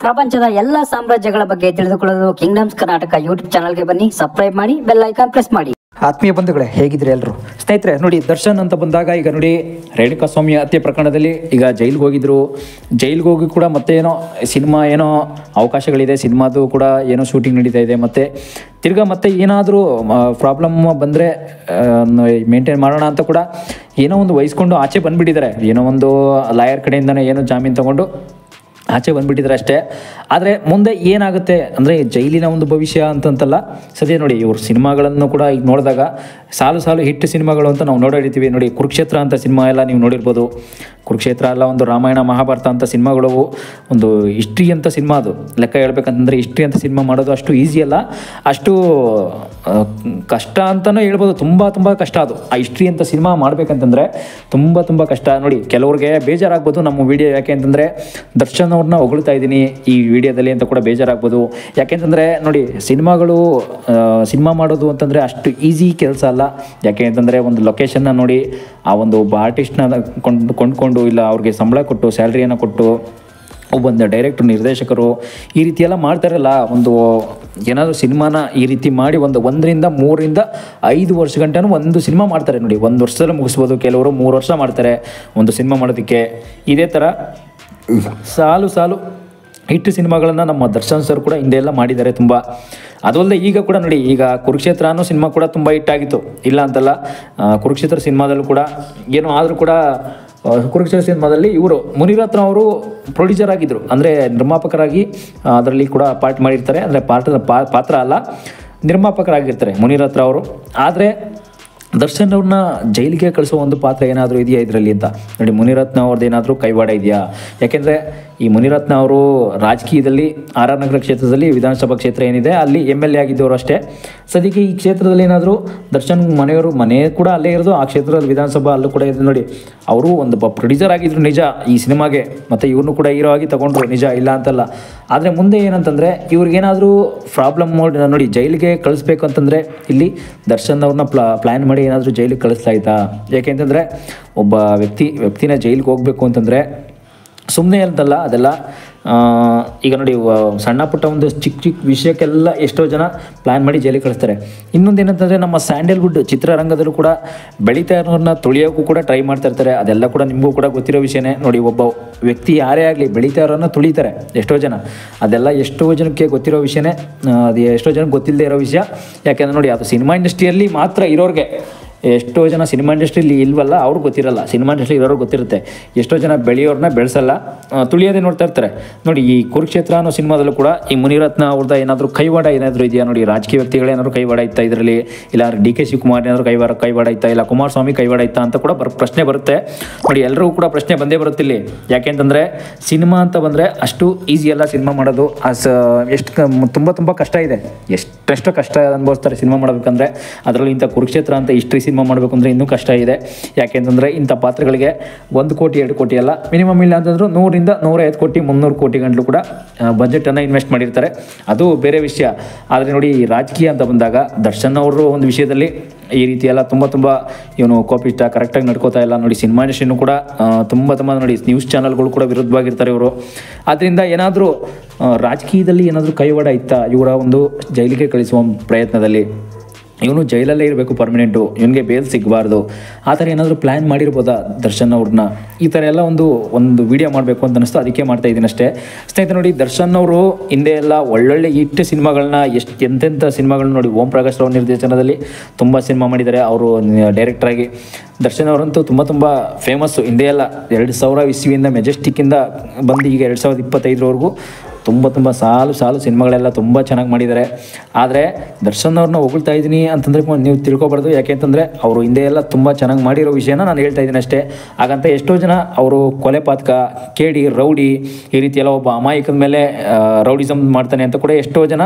ಪ್ರಪಂಚದ ಎಲ್ಲ ಸಾಮ್ರಾಜ್ಯಗಳ ಬಗ್ಗೆ ತಿಳಿದುಕೊಳ್ಳಲು ಕಿಂಗ್ಡಮ್ಸ್ ಕರ್ನಾಟಕ ಯೂಟ್ಯೂಬ್ ಚಾನಲ್ಗೆ ಬನ್ನಿ, ಸಬ್ಸ್ಕ್ರೈಬ್ ಮಾಡಿ, ಬೆಲ್ ಐಕಾನ್ ಪ್ರೆಸ್ ಮಾಡಿ. ಆತ್ಮೀಯ ಬಂಧುಗಳೇ, ಹೇಗಿದ್ರೆ ಎಲ್ಲರೂ ಸ್ನೇಹಿತರೆ? ನೋಡಿ, ದರ್ಶನ್ ಅಂತ ಬಂದಾಗ ಈಗ ನೋಡಿ, ರೇಣುಕಾಸ್ವಾಮಿ ಹತ್ಯೆ ಪ್ರಕರಣದಲ್ಲಿ ಈಗ ಜೈಲಿಗೆ ಹೋಗಿದ್ರು. ಜೈಲಿಗೆ ಹೋಗಿ ಕೂಡ ಮತ್ತೆ ಏನೋ ಸಿನಿಮಾ ಏನೋ ಅವಕಾಶಗಳಿದೆ, ಸಿನಿಮಾದು ಕೂಡ ಏನೋ ಶೂಟಿಂಗ್ ನಡೀತಾ ಇದೆ. ಮತ್ತು ತಿರ್ಗಾ ಮತ್ತೆ ಏನಾದರೂ ಪ್ರಾಬ್ಲಮ್ ಬಂದರೆ ಮೇಂಟೈನ್ ಮಾಡೋಣ ಅಂತ ಕೂಡ ಏನೋ ಒಂದು ವಹಿಸ್ಕೊಂಡು ಆಚೆ ಬಂದುಬಿಟ್ಟಿದ್ದಾರೆ. ಏನೋ ಒಂದು ಲಾಯರ್ ಕಡೆಯಿಂದನೇ ಏನೋ ಜಾಮೀನು ತೊಗೊಂಡು ಆಚೆ ಬಂದುಬಿಟ್ಟಿದ್ದಾರೆ ಅಷ್ಟೇ. ಆದರೆ ಮುಂದೆ ಏನಾಗುತ್ತೆ ಅಂದರೆ ಜೈಲಿನ ಒಂದು ಭವಿಷ್ಯ ಅಂತಂತಲ್ಲ, ಸದ್ಯ ನೋಡಿ ಇವ್ರ ಸಿನಿಮಾಗಳನ್ನು ಕೂಡ ಈಗ ನೋಡಿದಾಗ ಸಾಲು ಹಿಟ್ ಸಿನಿಮಾಗಳು ಅಂತ ನಾವು ನೋಡಿರ್ತೀವಿ. ನೋಡಿ, ಕುರುಕ್ಷೇತ್ರ ಅಂತ ಸಿನಿಮಾ ಎಲ್ಲ ನೀವು ನೋಡಿರ್ಬೋದು. ಕುರುಕ್ಷೇತ್ರ ಎಲ್ಲ ಒಂದು ರಾಮಾಯಣ ಮಹಾಭಾರತ ಅಂತ ಸಿನಿಮಾಗಳು, ಒಂದು ಹಿಸ್ಟ್ರಿ ಅಂತ ಸಿನಿಮಾ. ಅದು ಲೆಕ್ಕ ಹೇಳ್ಬೇಕಂತಂದರೆ ಹಿಸ್ಟ್ರಿ ಅಂತ ಸಿನಿಮಾ ಮಾಡೋದು ಅಷ್ಟು ಈಸಿ ಅಲ್ಲ, ಅಷ್ಟು ಕಷ್ಟ ಅಂತಲೂ ಹೇಳ್ಬೋದು. ತುಂಬ ಕಷ್ಟ ಅದು. ಆ ಹಿಸ್ಟ್ರಿ ಅಂತ ಸಿನಿಮಾ ಮಾಡಬೇಕಂತಂದರೆ ತುಂಬ ಕಷ್ಟ. ನೋಡಿ, ಕೆಲವ್ರಿಗೆ ಬೇಜಾರಾಗ್ಬೋದು ನಮ್ಮ ವಿಡಿಯೋ, ಯಾಕೆ ಅಂತಂದರೆ ದರ್ಶನ್ ಅವ್ರನ್ನ ಹೊಗಳ್ತಾ ಇದ್ದೀನಿ ಈ ವಿಡಿಯೋದಲ್ಲಿ ಅಂತ ಕೂಡ ಬೇಜಾರಾಗ್ಬೋದು. ಯಾಕೆಂತಂದರೆ ನೋಡಿ, ಸಿನಿಮಾ ಮಾಡೋದು ಅಂತಂದರೆ ಅಷ್ಟು ಈಸಿ ಕೆಲಸ ಅಲ್ಲ. ಯಾಕೆ ಅಂತಂದರೆ ಒಂದು ಲೊಕೇಶನ್ನ ನೋಡಿ, ಆ ಒಂದು ಒಬ್ಬ ಆರ್ಟಿಸ್ಟ್ನ ಕೊಂಡ್ಕೊಂಡು ಇಲ್ಲ ಅವ್ರಿಗೆ ಸಂಬಳ ಕೊಟ್ಟು ಸ್ಯಾಲ್ರಿಯನ್ನು ಕೊಟ್ಟು ಒಬ್ಬೊಂದು ಡೈರೆಕ್ಟ್ರು, ನಿರ್ದೇಶಕರು ಈ ರೀತಿ ಎಲ್ಲ ಮಾಡ್ತಾರಲ್ಲ. ಒಂದು ಏನಾದರೂ ಸಿನಿಮಾನ ಈ ರೀತಿ ಮಾಡಿ 1 ರಿಂದ 5 ವರ್ಷ ಗಂಟೆನೂ ಒಂದು ಸಿನಿಮಾ ಮಾಡ್ತಾರೆ. ನೋಡಿ, 1 ವರ್ಷದಲ್ಲೇ ಮುಗಿಸ್ಬೋದು, ಕೆಲವರು 3 ವರ್ಷ ಮಾಡ್ತಾರೆ ಒಂದು ಸಿನಿಮಾ ಮಾಡೋದಕ್ಕೆ. ಇದೇ ಥರ ಸಾಲು ಹಿಟ್ ಸಿನಿಮಾಗಳನ್ನು ನಮ್ಮ ದರ್ಶನ್ ಸರ್ ಕೂಡ ಹಿಂದೆ ಎಲ್ಲ ಮಾಡಿದ್ದಾರೆ ತುಂಬ. ಅದಲ್ಲದೆ ಈಗ ಕೂಡ ನೋಡಿ, ಈಗ ಕುರುಕ್ಷೇತ್ರ ಅನ್ನೋ ಸಿನಿಮಾ ಕೂಡ ತುಂಬ ಹಿಟ್ಟಾಗಿತ್ತು, ಇಲ್ಲ ಅಂತಲ್ಲ. ಕುರುಕ್ಷೇತ್ರ ಸಿನಿಮಾದಲ್ಲೂ ಕೂಡ ಏನೋ ಆದರೂ ಕೂಡ ಕುರುಕ್ಷೇತ್ರ ಸಿನಿಮಾದಲ್ಲಿ ಇವರು ಮುನಿರತ್ನ ಅವರು ಪ್ರೊಡ್ಯೂಸರ್ ಆಗಿದ್ದರು, ಅಂದರೆ ನಿರ್ಮಾಪಕರಾಗಿ ಅದರಲ್ಲಿ ಕೂಡ ಪಾರ್ಟ್ ಮಾಡಿರ್ತಾರೆ. ಅಂದರೆ ಪಾತ್ರ ಅಲ್ಲ, ನಿರ್ಮಾಪಕರಾಗಿರ್ತಾರೆ ಮುನಿರತ್ನ ಅವರು. ಆದರೆ ದರ್ಶನ್ ಅವ್ರನ್ನ ಜೈಲಿಗೆ ಕಳಿಸೋ ಒಂದು ಪಾತ್ರ ಏನಾದರೂ ಇದೆಯಾ ಇದರಲ್ಲಿ ಅಂತ ನೋಡಿ. ಮುನಿರತ್ನ ಅವ್ರದ್ದು ಏನಾದರೂ ಕೈವಾಡ ಇದೆಯಾ? ಯಾಕೆಂದರೆ ಈ ಮುನಿರತ್ನ ಅವರು ರಾಜಕೀಯದಲ್ಲಿ ಆರ್ ನಗರ ಕ್ಷೇತ್ರದಲ್ಲಿ ವಿಧಾನಸಭಾ ಕ್ಷೇತ್ರ ಏನಿದೆ ಅಲ್ಲಿ MLA ಆಗಿದ್ದವರು ಅಷ್ಟೇ. ಸದ್ಯಕ್ಕೆ ಈ ಕ್ಷೇತ್ರದಲ್ಲಿ ಏನಾದರೂ ದರ್ಶನ್ ಮನೆ ಕೂಡ ಅಲ್ಲೇ ಇರೋದು, ಆ ಕ್ಷೇತ್ರದಲ್ಲಿ ವಿಧಾನಸಭಾ ಅಲ್ಲೂ ಕೂಡ ಇದೆ. ನೋಡಿ, ಅವರು ಒಂದು ಪ್ರೊಡ್ಯೂಸರ್ ಆಗಿದ್ರು ನಿಜ ಈ ಸಿನಿಮಾಗೆ, ಮತ್ತು ಇವ್ರನ್ನೂ ಕೂಡ ಹೀರೋ ಆಗಿ ತಗೊಂಡ್ರು ನಿಜ, ಇಲ್ಲ ಅಂತಲ್ಲ. ಆದರೆ ಮುಂದೆ ಏನಂತಂದರೆ ಇವ್ರಿಗೇನಾದರೂ ಪ್ರಾಬ್ಲಮ್ ನೋಡಿ, ಜೈಲಿಗೆ ಕಳಿಸ್ಬೇಕು ಅಂತಂದರೆ ಇಲ್ಲಿ ದರ್ಶನ್ ಅವ್ರನ್ನ ಪ್ಲ್ಯಾನ್ ಮಾಡಿ ಏನಾದರೂ ಜೈಲಿಗೆ ಕಳಿಸ್ಲಾಯ್ತಾ? ಯಾಕೆಂತಂದರೆ ಒಬ್ಬ ವ್ಯಕ್ತಿನ ಜೈಲಿಗೆ ಹೋಗಬೇಕು ಅಂತಂದರೆ ಸುಮ್ಮನೆ ಅಂತಲ್ಲ ಅದೆಲ್ಲ. ಈಗ ನೋಡಿ, ಸಣ್ಣ ಪುಟ್ಟ ಒಂದು ಚಿಕ್ಕ ವಿಷಯಕ್ಕೆಲ್ಲ ಎಷ್ಟೋ ಜನ ಪ್ಲ್ಯಾನ್ ಮಾಡಿ ಜೈಲಿಗೆ ಕಳಿಸ್ತಾರೆ. ಇನ್ನೊಂದು ಏನಂತಂದರೆ ನಮ್ಮ ಸ್ಯಾಂಡಲ್ವುಡ್ ಚಿತ್ರರಂಗದಲ್ಲೂ ಕೂಡ ಬೆಳೀತಾ ಇರೋರನ್ನ ತುಳಿಯೋಕ್ಕೂ ಕೂಡ ಟ್ರೈ ಮಾಡ್ತಾ ಇರ್ತಾರೆ. ಅದೆಲ್ಲ ಕೂಡ ನಿಮಗೂ ಕೂಡ ಗೊತ್ತಿರೋ ವಿಷಯನೇ. ನೋಡಿ, ಒಬ್ಬ ವ್ಯಕ್ತಿ ಯಾರೇ ಆಗಲಿ ಬೆಳೀತಾ ಇರೋರನ್ನ ತುಳಿತಾರೆ ಎಷ್ಟೋ ಜನ. ಅದೆಲ್ಲ ಎಷ್ಟೋ ಜನಕ್ಕೆ ಗೊತ್ತಿರೋ ವಿಷಯನೇ, ಅದು ಎಷ್ಟೋ ಜನಕ್ಕೆ ಗೊತ್ತಿಲ್ಲದೆ ಇರೋ ವಿಷಯ. ಯಾಕೆಂದರೆ ನೋಡಿ, ಅದು ಸಿನಿಮಾ ಇಂಡಸ್ಟ್ರಿಯಲ್ಲಿ ಮಾತ್ರ ಇರೋರಿಗೆ. ಎಷ್ಟೋ ಜನ ಸಿನಿಮಾ ಇಂಡಸ್ಟ್ರಿಯಲ್ಲಿ ಇಲ್ವಲ್ಲ, ಅವ್ರಿಗೆ ಗೊತ್ತಿರಲ್ಲ. ಸಿನಿಮಾ ಇಂಡಸ್ಟ್ರಿ ಇರೋರಿಗೆ ಗೊತ್ತಿರುತ್ತೆ. ಎಷ್ಟೋ ಜನ ಬೆಳೆಯೋರನ್ನ ಬೆಳೆಸಲ್ಲ, ತುಳಿಯೋದೇ ನೋಡ್ತಾ ಇರ್ತಾರೆ. ನೋಡಿ, ಈ ಕುರುಕ್ಷೇತ್ರ ಅನ್ನೋ ಸಿನಿಮಾದಲ್ಲೂ ಕೂಡ ಈ ಮುನಿರತ್ನ ಅವ್ರದ್ದು ಏನಾದರೂ ಕೈವಾಡ ಏನಾದರೂ ಇದೆಯಾ? ನೋಡಿ, ರಾಜಕೀಯ ವ್ಯಕ್ತಿಗಳೇನಾದರೂ ಕೈವಾಡ ಇತ್ತಾ ಇದರಲ್ಲಿ? ಇಲ್ಲ DK ಶಿವಕುಮಾರ್ ಏನಾದರೂ ಕೈವಾಡ ಇತ್ತಾ? ಇಲ್ಲ ಕುಮಾರಸ್ವಾಮಿ ಕೈವಾಡ ಇತ್ತಾ ಅಂತ ಕೂಡ ಪ್ರಶ್ನೆ ಬರುತ್ತೆ. ನೋಡಿ, ಎಲ್ಲರಿಗೂ ಕೂಡ ಪ್ರಶ್ನೆ ಬಂದೇ ಬರುತ್ತೆ ಇಲ್ಲಿ. ಯಾಕೆಂತಂದರೆ ಸಿನಿಮಾ ಅಂತ ಬಂದರೆ ಅಷ್ಟು ಈಸಿ ಅಲ್ಲ ಸಿನಿಮಾ ಮಾಡೋದು. ತುಂಬ ಕಷ್ಟ ಇದೆ. ಎಷ್ಟೆಷ್ಟು ಕಷ್ಟ ಅನುಭವಿಸ್ತಾರೆ ಸಿನಿಮಾ ಮಾಡಬೇಕಂದ್ರೆ. ಅದರಲ್ಲೂ ಇಂಥ ಕುರುಕ್ಷೇತ್ರ ಅಂತ ಹಿಸ್ಟ್ರಿ ಸಿನಿಮಾ ಮಾಡಬೇಕು ಅಂದರೆ ಇನ್ನೂ ಕಷ್ಟ ಇದೆ. ಯಾಕೆಂತಂದರೆ ಇಂಥ ಪಾತ್ರಗಳಿಗೆ 1 ಕೋಟಿ 2 ಕೋಟಿ ಅಲ್ಲ, ಮಿನಿಮಮ್ ಇಲ್ಲ ಅಂತಂದ್ರೂ 100 ರಿಂದ 105 ಕೋಟಿ 300 ಕೋಟಿ ಗಂಟಲು ಕೂಡ ಬಜೆಟನ್ನು ಇನ್ವೆಸ್ಟ್ ಮಾಡಿರ್ತಾರೆ. ಅದು ಬೇರೆ ವಿಷಯ. ಆದರೆ ನೋಡಿ, ರಾಜಕೀಯ ಅಂತ ಬಂದಾಗ ದರ್ಶನ್ ಅವರು ಒಂದು ವಿಷಯದಲ್ಲಿ ಈ ರೀತಿ ಎಲ್ಲ ತುಂಬ ಇವನು ಕೋಪಿಷ್ಟ, ಕರೆಕ್ಟಾಗಿ ನಡ್ಕೋತಾ ಇಲ್ಲ. ನೋಡಿ, ಸಿನಿಮಾ ಇಂಡಸ್ಟ್ರಿನೂ ಕೂಡ ತುಂಬ ನೋಡಿ, ನ್ಯೂಸ್ ಚಾನಲ್ಗಳು ಕೂಡ ವಿರುದ್ಧವಾಗಿರ್ತಾರೆ ಇವರು. ಆದ್ದರಿಂದ ಏನಾದರೂ ರಾಜಕೀಯದಲ್ಲಿ ಏನಾದರೂ ಕೈವಾಡ ಇತ್ತಾ ಇವರ ಒಂದು ಜೈಲಿಗೆ ಕಳಿಸುವ ಪ್ರಯತ್ನದಲ್ಲಿ? ಇವನು ಜೈಲಲ್ಲೇ ಇರಬೇಕು ಪರ್ಮನೆಂಟು, ಇವನಿಗೆ ಬೇಲ್ ಸಿಗಬಾರ್ದು, ಆ ಥರ ಏನಾದರೂ ಪ್ಲ್ಯಾನ್ ಮಾಡಿರ್ಬೋದಾ ದರ್ಶನ್ ಅವ್ರನ್ನ? ಈ ಥರ ಎಲ್ಲ ಒಂದು ವಿಡಿಯೋ ಮಾಡಬೇಕು ಅಂತ ಅನಿಸ್ತು, ಅದಕ್ಕೆ ಮಾಡ್ತಾ ಇದ್ದೀನಿ ಅಷ್ಟೇ. ಸ್ನೇಹಿತರೆ ನೋಡಿ, ದರ್ಶನ್ ಅವರು ಹಿಂದೆ ಎಲ್ಲ ಒಳ್ಳೊಳ್ಳೆ ಹಿಟ್ ಸಿನಿಮಾಗಳನ್ನ ಎಂತೆಂಥ ಸಿನಿಮಾಗಳನ್ನ ನೋಡಿ, ಓಂ ಪ್ರಕಾಶ್ ರಾವ್ ನಿರ್ದೇಶನದಲ್ಲಿ ತುಂಬ ಸಿನಿಮಾ ಮಾಡಿದ್ದಾರೆ ಅವರು ಡೈರೆಕ್ಟ್ರಾಗಿ. ದರ್ಶನ್ ಅವರಂತೂ ತುಂಬ ಫೇಮಸ್ಸು. ಹಿಂದೆ ಎಲ್ಲ 2000 ಇಸ್ವಿಯಿಂದ ಮೆಜೆಸ್ಟಿಕ್ಕಿಂದ ಬಂದು ಈಗ 2025ವರೆಗೂ ತುಂಬ ಸಾಲು ಸಿನಿಮಾಗಳೆಲ್ಲ ತುಂಬ ಚೆನ್ನಾಗಿ ಮಾಡಿದ್ದಾರೆ. ಆದರೆ ದರ್ಶನ್ ಅವ್ರನ್ನ ಹೊಗಳ್ತಾ ಇದ್ದೀನಿ ಅಂತಂದರೆ ನೀವು ತಿಳ್ಕೊಬಾರ್ದು. ಯಾಕೆಂತಂದರೆ ಅವರು ಹಿಂದೆ ಎಲ್ಲ ತುಂಬ ಚೆನ್ನಾಗಿ ಮಾಡಿರೋ ವಿಷಯನ ನಾನು ಹೇಳ್ತಾ ಇದ್ದೀನಿ ಅಷ್ಟೇ. ಹಾಗಂತ ಎಷ್ಟೋ ಜನ ಅವರು ಕೊಲೆ ಪಾತಕ, ಕೇಡಿ, ರೌಡಿ ಈ ರೀತಿ ಎಲ್ಲ ಒಬ್ಬ ಅಮಾಯಕದ ಮೇಲೆ ರೌಡಿಸಮ್ ಮಾಡ್ತಾನೆ ಅಂತ ಕೂಡ ಎಷ್ಟೋ ಜನ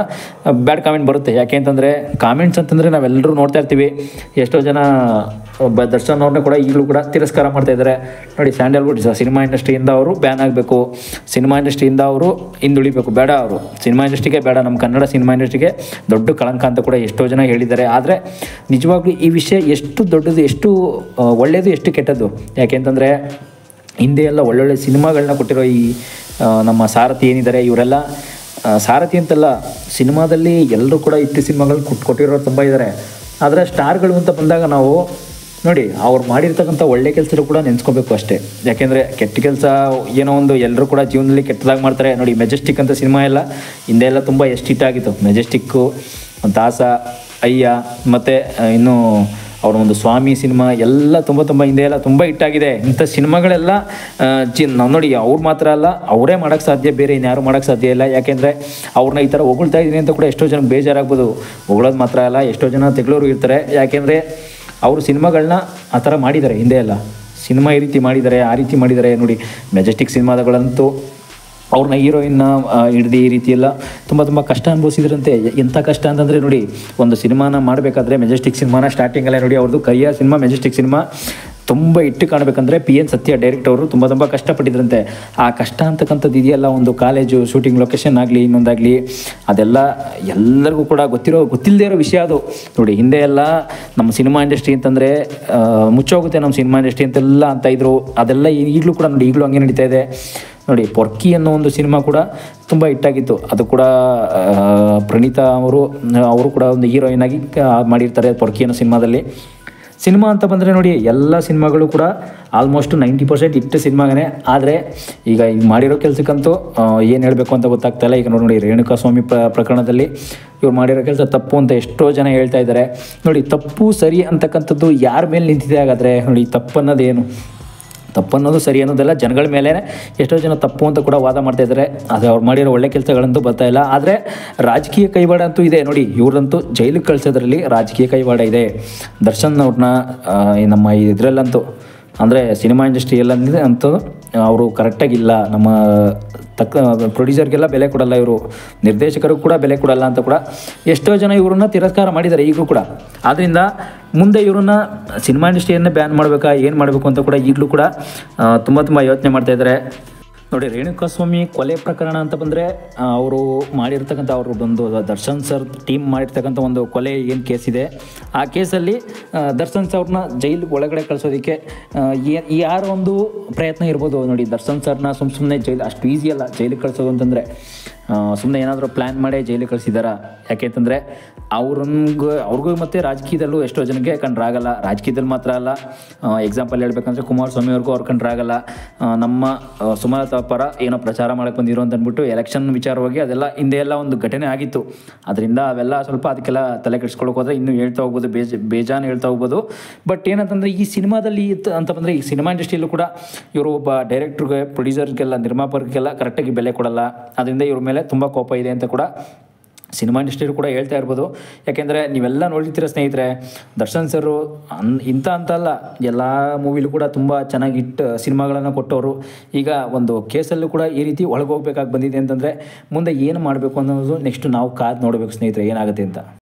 ಬ್ಯಾಡ್ ಕಾಮೆಂಟ್ ಬರುತ್ತೆ. ಯಾಕೆ ಅಂತಂದರೆ ಕಾಮೆಂಟ್ಸ್ ಅಂತಂದರೆ ನಾವೆಲ್ಲರೂ ನೋಡ್ತಾ ಇರ್ತೀವಿ. ಎಷ್ಟೋ ಜನ ದರ್ಶನ್ ಅವ್ರನ್ನ ಕೂಡ ಈಗಲೂ ಕೂಡ ತಿರಸ್ಕಾರ ಮಾಡ್ತಾ ಇದ್ದಾರೆ. ನೋಡಿ, ಸ್ಯಾಂಡಲ್ವುಡ್ ಸಿನಿಮಾ ಇಂಡಸ್ಟ್ರಿಯಿಂದ ಅವರು ಬ್ಯಾನ್ ಆಗಬೇಕು, ಸಿನಿಮಾ ಇಂಡಸ್ಟ್ರಿಯಿಂದ ಅವರು ಹಿಂದುಳಿಬೇಕು, ಬೇಡ ಅವರು ಸಿನಿಮಾ ಇಂಡಸ್ಟ್ರಿಗೆ ಬೇಡ, ನಮ್ಮ ಕನ್ನಡ ಸಿನಿಮಾ ಇಂಡಸ್ಟ್ರಿಗೆ ದೊಡ್ಡ ಕಳಂಕ ಅಂತ ಕೂಡ ಎಷ್ಟೋ ಜನ ಹೇಳಿದ್ದಾರೆ. ಆದರೆ ನಿಜವಾಗ್ಲೂ ಈ ವಿಷಯ ಎಷ್ಟು ದೊಡ್ಡದು, ಎಷ್ಟು ಒಳ್ಳೆಯದು, ಎಷ್ಟು ಕೆಟ್ಟದ್ದು. ಯಾಕೆಂತಂದರೆ ಹಿಂದೆ ಎಲ್ಲ ಒಳ್ಳೊಳ್ಳೆ ಸಿನಿಮಾಗಳನ್ನ ಕೊಟ್ಟಿರೋ ಈ ನಮ್ಮ ಸಾರಥಿ ಏನಿದ್ದಾರೆ ಇವರೆಲ್ಲ ಸಾರಥಿ ಅಂತಲ್ಲ, ಸಿನಿಮಾದಲ್ಲಿ ಎಲ್ಲರೂ ಕೂಡ ಇಟ್ಟು ಸಿನಿಮಾಗಳು ಕೊಟ್ಟಿರೋರು ತುಂಬ ಇದ್ದಾರೆ. ಆದರೆ ಸ್ಟಾರ್ಗಳು ಅಂತ ಬಂದಾಗ ನಾವು ನೋಡಿ ಅವ್ರು ಮಾಡಿರ್ತಕ್ಕಂಥ ಒಳ್ಳೆ ಕೆಲಸ ಕೂಡ ನೆನೆಸ್ಕೋಬೇಕು ಅಷ್ಟೇ. ಯಾಕೆಂದರೆ ಕೆಟ್ಟ ಕೆಲಸ ಏನೋ ಒಂದು ಎಲ್ಲರೂ ಕೂಡ ಜೀವನದಲ್ಲಿ ಕೆಟ್ಟದಾಗಿ ಮಾಡ್ತಾರೆ. ನೋಡಿ ಮೆಜೆಸ್ಟಿಕ್ ಅಂತ ಸಿನಿಮಾ ಎಲ್ಲ ಹಿಂದೆ ಎಲ್ಲ ತುಂಬ ಎಷ್ಟು ಹಿಟ್ಟಾಗಿತ್ತು. ಮೆಜೆಸ್ಟಿಕ್ಕು, ದಾಸ, ಅಯ್ಯ ಮತ್ತು ಇನ್ನು ಅವರ ಒಂದು ಸ್ವಾಮಿ ಸಿನಿಮಾ ಎಲ್ಲ ತುಂಬ ಹಿಂದೆ ಎಲ್ಲ ತುಂಬ ಹಿಟ್ಟಾಗಿದೆ. ಇಂಥ ಸಿನಿಮಾಗಳೆಲ್ಲ ನಾವು ನೋಡಿ ಅವ್ರು ಮಾತ್ರ ಅಲ್ಲ, ಅವರೇ ಮಾಡೋಕ್ಕೆ ಸಾಧ್ಯ, ಬೇರೆ ಇನ್ಯಾರು ಮಾಡೋಕ್ಕೆ ಸಾಧ್ಯ ಇಲ್ಲ. ಯಾಕೆಂದರೆ ಅವ್ರನ್ನ ಈ ಥರ ಹೊಗಳ್ತಾ ಇದ್ದೀನಿ ಅಂತ ಕೂಡ ಎಷ್ಟೋ ಜನಕ್ಕೆ ಬೇಜಾರಾಗ್ಬೋದು. ಹೊಗಳೋದು ಮಾತ್ರ ಅಲ್ಲ, ಎಷ್ಟೋ ಜನ ತೆಗಳೋರು ಇರ್ತಾರೆ. ಯಾಕೆಂದರೆ ಅವರು ಸಿನಿಮಾಗಳನ್ನ ಆ ಥರ ಮಾಡಿದ್ದಾರೆ. ಹಿಂದೆ ಎಲ್ಲ ಸಿನಿಮಾ ಈ ರೀತಿ ಮಾಡಿದ್ದಾರೆ, ಆ ರೀತಿ ಮಾಡಿದ್ದಾರೆ. ನೋಡಿ ಮೆಜೆಸ್ಟಿಕ್ ಸಿನಿಮಾಗಳಂತೂ ಅವ್ರನ್ನ ಹೀರೋಯಿನ್ನ ಹಿಡ್ದು ಈ ರೀತಿ ಎಲ್ಲ ತುಂಬ ಕಷ್ಟ ಅನುಭವಿಸಿದ್ರಂತೆ. ಎಂಥ ಕಷ್ಟ ಅಂತಂದರೆ ನೋಡಿ, ಒಂದು ಸಿನಿಮಾನ ಮಾಡಬೇಕಾದ್ರೆ ಮೆಜೆಸ್ಟಿಕ್ ಸಿನಿಮಾನ ಸ್ಟಾರ್ಟಿಂಗಲ್ಲೇ ನೋಡಿ ಅವ್ರದ್ದು ಕರಿಯ ಸಿನಿಮಾ ಮೆಜೆಸ್ಟಿಕ್ ಸಿನಿಮಾ ತುಂಬ ಇಟ್ಟು ಕಾಣಬೇಕಂದ್ರೆ PN ಸತ್ಯ ಡೈರೆಕ್ಟ್ ಅವರು ತುಂಬ ಕಷ್ಟಪಟ್ಟಿದ್ರಂತೆ. ಆ ಕಷ್ಟ ಅಂತಕ್ಕಂಥದ್ದು ಇದೆಯಲ್ಲ, ಒಂದು ಕಾಲೇಜು ಶೂಟಿಂಗ್ ಲೊಕೇಶನ್ ಆಗಲಿ ಇನ್ನೊಂದಾಗಲಿ, ಅದೆಲ್ಲ ಎಲ್ಲರಿಗೂ ಕೂಡ ಗೊತ್ತಿಲ್ಲದೆ ಇರೋ ವಿಷಯ ಅದು. ನೋಡಿ ಹಿಂದೆ ಎಲ್ಲ ನಮ್ಮ ಸಿನಿಮಾ ಇಂಡಸ್ಟ್ರಿ ಅಂತಂದರೆ ಮುಚ್ಚೋಗುತ್ತೆ ನಮ್ಮ ಸಿನಿಮಾ ಇಂಡಸ್ಟ್ರಿ ಅಂತೆಲ್ಲ ಅಂತ ಇದ್ರು. ಅದೆಲ್ಲ ಈಗಲೂ ಕೂಡ ನೋಡಿ, ಈಗಲೂ ಹಂಗೆ ನಡೀತಾ ಇದೆ. ನೋಡಿ ಪೊರ್ಕಿ ಅನ್ನೋ ಒಂದು ಸಿನಿಮಾ ಕೂಡ ತುಂಬ ಹಿಟ್ಟಾಗಿತ್ತು. ಅದು ಕೂಡ ಪ್ರಣೀತಾ ಅವರು ಕೂಡ ಒಂದು ಹೀರೋಯಿನ್ ಆಗಿ ಮಾಡಿರ್ತಾರೆ ಪೊರ್ಕಿ ಅನ್ನೋ ಸಿನಿಮಾದಲ್ಲಿ. ಸಿನಿಮಾ ಅಂತ ಬಂದರೆ ನೋಡಿ ಎಲ್ಲ ಸಿನಿಮಾಗಳು ಕೂಡ ಆಲ್ಮೋಸ್ಟ್ 90% ಹಿಟ್ಟು ಸಿನಿಮಾಗೇ. ಆದರೆ ಈಗ ಮಾಡಿರೋ ಕೆಲಸಕ್ಕಂತೂ ಏನು ಹೇಳಬೇಕು ಅಂತ ಗೊತ್ತಾಗ್ತಾಯಿಲ್ಲ. ಈಗ ನೋಡಿ ರೇಣುಕಾಸ್ವಾಮಿ ಪ್ರಕರಣದಲ್ಲಿ ಇವ್ರು ಮಾಡಿರೋ ಕೆಲಸ ತಪ್ಪು ಅಂತ ಎಷ್ಟೋ ಜನ ಹೇಳ್ತಾ ಇದ್ದಾರೆ. ನೋಡಿ ತಪ್ಪು ಸರಿ ಅಂತಕ್ಕಂಥದ್ದು ಯಾರ ಮೇಲೆ ನಿಂತಿದೆ ಹಾಗಾದರೆ? ನೋಡಿ ತಪ್ಪನ್ನೋದೇನು, ತಪ್ಪನ್ನೋದು ಸರಿ ಅನ್ನೋದೆಲ್ಲ ಜನಗಳ ಮೇಲೆ ಎಷ್ಟೋ ಜನ ತಪ್ಪು ಅಂತ ಕೂಡ ವಾದ ಮಾಡ್ತಾಯಿದ್ದಾರೆ. ಅದು ಅವ್ರು ಮಾಡಿರೋ ಒಳ್ಳೆ ಕೆಲಸಗಳಂತೂ ಬರ್ತಾಯಿಲ್ಲ. ಆದರೆ ರಾಜಕೀಯ ಕೈವಾಡ ಅಂತೂ ಇದೆ. ನೋಡಿ ಇವ್ರಂತೂ ಜೈಲಿಗೆ ಕಳಿಸೋದ್ರಲ್ಲಿ ರಾಜಕೀಯ ಕೈವಾಡ ಇದೆ. ದರ್ಶನ್ ಅವ್ರನ್ನ ನಮ್ಮ ಇದರಲ್ಲಂತೂ ಅಂದರೆ ಸಿನಿಮಾ ಇಂಡಸ್ಟ್ರಿಯಲ್ಲ ಅಂತೂ ಅವರು ಕರೆಕ್ಟಾಗಿಲ್ಲ. ನಮ್ಮ ಪ್ರೊಡ್ಯೂಸರ್ಗೆಲ್ಲ ಬೆಲೆ ಕೊಡಲ್ಲ, ಇವರು ನಿರ್ದೇಶಕರು ಕೂಡ ಬೆಲೆ ಕೊಡಲ್ಲ ಅಂತ ಕೂಡ ಎಷ್ಟೋ ಜನ ಇವ್ರನ್ನ ತಿರಸ್ಕಾರ ಮಾಡಿದ್ದಾರೆ ಈಗಲೂ ಕೂಡ. ಆದ್ದರಿಂದ ಮುಂದೆ ಇವ್ರನ್ನ ಸಿನಿಮಾ ಇಂಡಸ್ಟ್ರಿಯನ್ನೇ ಬ್ಯಾನ್ ಮಾಡಬೇಕಾ, ಏನು ಮಾಡಬೇಕು ಅಂತ ಕೂಡ ಈಗಲೂ ಕೂಡ ತುಂಬ ಯೋಚನೆ ಮಾಡ್ತಾಯಿದ್ದಾರೆ. ನೋಡಿ ರೇಣುಕಾಸ್ವಾಮಿ ಕೊಲೆ ಪ್ರಕರಣ ಅಂತ ಬಂದರೆ ಅವರು ಮಾಡಿರ್ತಕ್ಕಂಥ ಒಂದು ದರ್ಶನ್ ಸರ್ ಟೀಮ್ ಮಾಡಿರ್ತಕ್ಕಂಥ ಒಂದು ಕೊಲೆ ಏನು ಕೇಸ್ ಇದೆ, ಆ ಕೇಸಲ್ಲಿ ದರ್ಶನ್ ಸರ್ನ ಜೈಲು ಒಳಗಡೆ ಕಳಿಸೋದಕ್ಕೆ ಯಾರ ಒಂದು ಪ್ರಯತ್ನ ಇರ್ಬೋದು. ನೋಡಿ ದರ್ಶನ್ ಸರ್ನ ಸುಮ್ಮನೆ ಜೈಲು ಅಷ್ಟು ಈಸಿ ಅಲ್ಲ ಜೈಲಿಗೆ ಕಳಿಸೋದು ಅಂತಂದರೆ. ಸುಮ್ಮನೆ ಏನಾದರೂ ಪ್ಲ್ಯಾನ್ ಮಾಡೇ ಜೈಲಿಗೆ ಕಳಿಸಿದಾರಾ? ಯಾಕೆಂತಂದರೆ ಅವ್ರಿಗೂ ಮತ್ತು ರಾಜಕೀಯದಲ್ಲೂ ಎಷ್ಟೋ ಜನಕ್ಕೆ ಕಂಡ್ರಾಗಲ್ಲ. ರಾಜಕೀಯದಲ್ಲಿ ಮಾತ್ರ ಅಲ್ಲ, ಎಕ್ಸಾಂಪಲ್ ಹೇಳ್ಬೇಕಂದ್ರೆ ಕುಮಾರಸ್ವಾಮಿ ಅವ್ರಿಗೂ ಅವ್ರು ಕಂಡ್ರಾಗಲ್ಲ. ನಮ್ಮ ಸುಮಲತಾ ಪರ ಏನೋ ಪ್ರಚಾರ ಮಾಡಕ್ಕೆ ಬಂದಿರೋ ಅಂತ ಅಂದ್ಬಿಟ್ಟು ಎಲೆಕ್ಷನ್ ವಿಚಾರವಾಗಿ ಅದೆಲ್ಲ ಹಿಂದೆ ಎಲ್ಲ ಒಂದು ಘಟನೆ ಆಗಿತ್ತು. ಅದರಿಂದ ಅವೆಲ್ಲ ಸ್ವಲ್ಪ ಅದಕ್ಕೆಲ್ಲ ತಲೆ ಕೆಡಿಸ್ಕೊಳ್ಳೋಕೆ ಹೋದರೆ ಇನ್ನೂ ಹೇಳ್ತಾ ಹೋಗ್ಬೋದು, ಬೇಜಾನು ಹೇಳ್ತಾ ಹೋಗ್ಬೋದು. ಬಟ್ ಏನಂತಂದರೆ ಈ ಸಿನಿಮಾದಲ್ಲಿ ಅಂತ ಬಂದರೆ ಈ ಸಿನಿಮಾ ಇಂಡಸ್ಟ್ರಿಯಲ್ಲೂ ಕೂಡ ಇವರು ಒಬ್ಬ ಡೈರೆಕ್ಟ್ರಿಗೆ, ಪ್ರೊಡ್ಯೂಸರ್ಗೆಲ್ಲ, ನಿರ್ಮಾಪಕರಿಗೆಲ್ಲ ಕರೆಕ್ಟಾಗಿ ಬೆಲೆ ಕೊಡಲ್ಲ. ಅದರಿಂದ ಇವ್ರ ಮೇಲೆ ತುಂಬ ಕೋಪ ಇದೆ ಅಂತ ಕೂಡ ಸಿನಿಮಾ ಇಂಡಸ್ಟ್ರಿಯಲ್ಲೂ ಕೂಡ ಹೇಳ್ತಾ ಇರ್ಬೋದು. ಯಾಕೆಂದರೆ ನೀವೆಲ್ಲ ನೋಡಿರ್ತೀರ ಸ್ನೇಹಿತರೆ, ದರ್ಶನ್ ಸರು ಇಂಥ ಅಂತ ಅಲ್ಲ, ಎಲ್ಲ ಮೂವಿಲೂ ಕೂಡ ತುಂಬ ಚೆನ್ನಾಗಿ ಸಿನಿಮಾಗಳನ್ನು ಕೊಟ್ಟವರು. ಈಗ ಒಂದು ಕೇಸಲ್ಲೂ ಕೂಡ ಈ ರೀತಿ ಒಳಗೋಗ್ಬೇಕಾಗಿ ಬಂದಿದೆ ಅಂತಂದರೆ ಮುಂದೆ ಏನು ಮಾಡಬೇಕು ಅನ್ನೋದು ನೆಕ್ಸ್ಟ್ ನಾವು ಕಾದು ನೋಡಬೇಕು ಸ್ನೇಹಿತರೆ, ಏನಾಗುತ್ತೆ ಅಂತ.